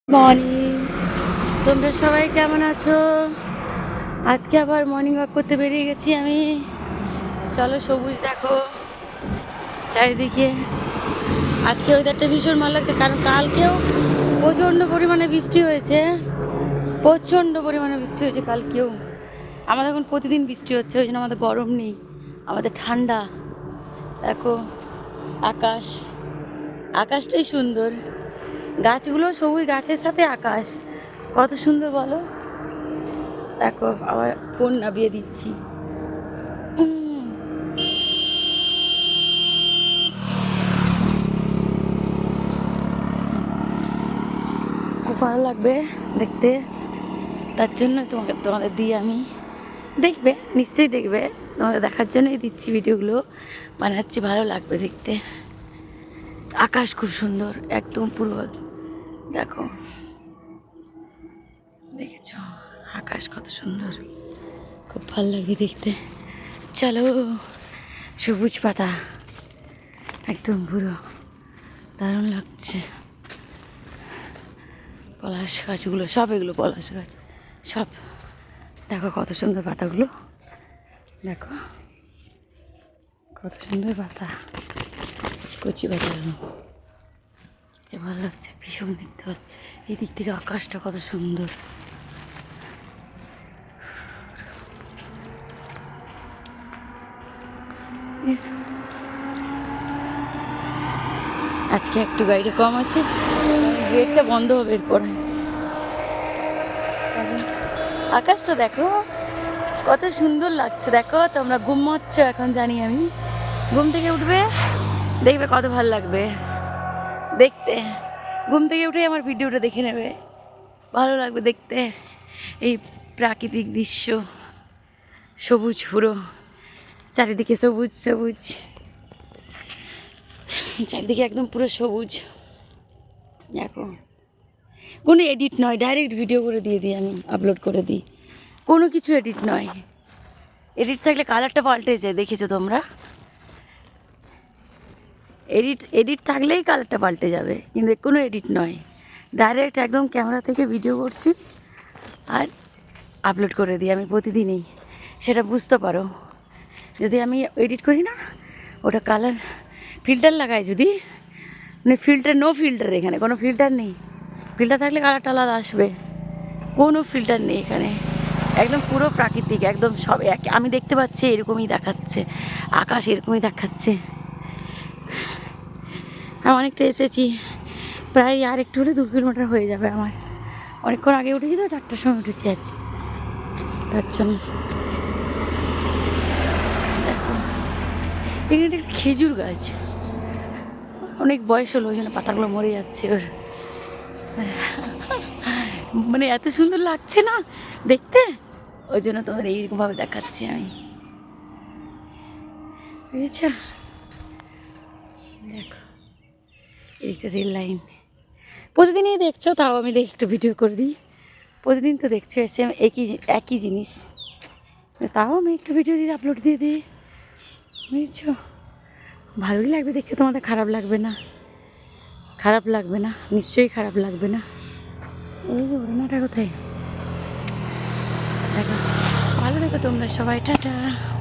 Morning, তোমরা সবাই কেমন আছো? আজকে আবার মর্নিং ওয়াক করতে বেরিয়ে গেছি আমি। চলো, সবুজ দেখো চারিদিকে। আজকে ওয়েদারটা ভীষণ ভালো লাগছে, কারণ কালকেও প্রচণ্ড পরিমাণে বৃষ্টি হয়েছে। কালকেও। আমাদের এখন প্রতিদিন বৃষ্টি হচ্ছে, ওই জন্য আমাদের গরম নেই, আমাদের ঠান্ডা। দেখো আকাশটাই সুন্দর, গাছগুলো সবুজ, গাছের সাথে আকাশ কত সুন্দর বলো। দেখো, আবার ফোন নামিয়ে দিচ্ছি। খুব ভালো লাগবে দেখতে, তার জন্য তোমাদের দিয়ে আমি দেখবে, নিশ্চয়ই দেখবে, তোমাদের দেখার জন্যই দিচ্ছি ভিডিওগুলো বানাচ্ছি, ভালো লাগবে দেখতে। আকাশ খুব সুন্দর, একদম পুরো দেখো, দেখেছ আকাশ কত সুন্দর, খুব ভালো লাগবে দেখতে। চলো, সবুজ পাতা একদম পুরো দারুণ লাগছে। পলাশ গাছগুলো সব, এগুলো পলাশ গাছ সব। দেখো কত সুন্দর পাতাগুলো, দেখো কত সুন্দর পাতা, কচি পাতাগুলো ভালো লাগছে ভীষণ দেখতে পাচ্ছি। এই দিক থেকে আকাশটা কত সুন্দর। আজকে একটু গাড়িটা কম আছে, গেটটা বন্ধ হবে এরপরে। আকাশটা দেখো কত সুন্দর লাগছে, দেখো তোমরা ঘুমোচ্ছ এখন জানি আমি, ঘুম থেকে উঠবে দেখবে কত ভালো লাগবে দেখতে। ঘুম থেকে উঠে আমার ভিডিওটা দেখে নেবে, ভালো লাগবে দেখতে। এই প্রাকৃতিক দৃশ্য, সবুজ পুরো চারিদিকে, সবুজ সবুজ চারিদিকে, একদম পুরো সবুজ। দেখো, কোনো এডিট নয়, ডাইরেক্ট ভিডিও করে দিয়ে দিই আমি, আপলোড করে দিই, কোনো কিছু এডিট নয়। এডিট থাকলে কালারটা পাল্টে যায়, দেখেছো তোমরা? এডিট থাকলেই কালারটা পাল্টে যাবে, কিন্তু কোনো এডিট নয়, ডাইরেক্ট একদম ক্যামেরা থেকে ভিডিও করছি আর আপলোড করে দিই আমি প্রতিদিনই, সেটা বুঝতে পারো। যদি আমি এডিট করি না, ওটা কালার ফিল্টার লাগাই, যদি মানে ফিল্টার, নো ফিল্টার, এখানে কোনো ফিল্টার নেই। ফিল্টার থাকলে কালারটা আলাদা আসবে, কোনো ফিল্টার নেই এখানে, একদম পুরো প্রাকৃতিক, একদম সব এক। আমি দেখতে পাচ্ছি এরকমই দেখাচ্ছে, আকাশ এরকমই দেখাচ্ছে। আমি অনেকটা এসেছি, প্রায় আর একটু হলে 2 কিলোমিটার হয়ে যাবে আমার। অনেকক্ষণ আগে উঠেছি তো, 4টার সময় উঠেছি আজ, তার জন্য। দেখো, এখানে একটা খেজুর গাছ, অনেক বয়স হলো, ওই জন্য পাতাগুলো মরে যাচ্ছে ওর। মানে এত সুন্দর লাগছে না দেখতে, ওই জন্য তোমাদের এইরকমভাবে দেখাচ্ছি আমি, বুঝেছ? দেখো, এইটা রেল লাইন, প্রতিদিনই দেখছো, তাও আমি একটু ভিডিও করে দিই। প্রতিদিন তো দেখছো সেম একই জিনিস, তাও আমি একটু ভিডিও দিয়ে আপলোড দিয়ে দিই, বুঝেছো? ভালোই লাগবে দেখতে, তোমাদের খারাপ লাগবে না, খারাপ লাগবে না, নিশ্চয়ই খারাপ লাগবে না। ওই ওড়নাটা কোথায়? দেখো, ভালো দেখো তোমরা সবাই, টাটা।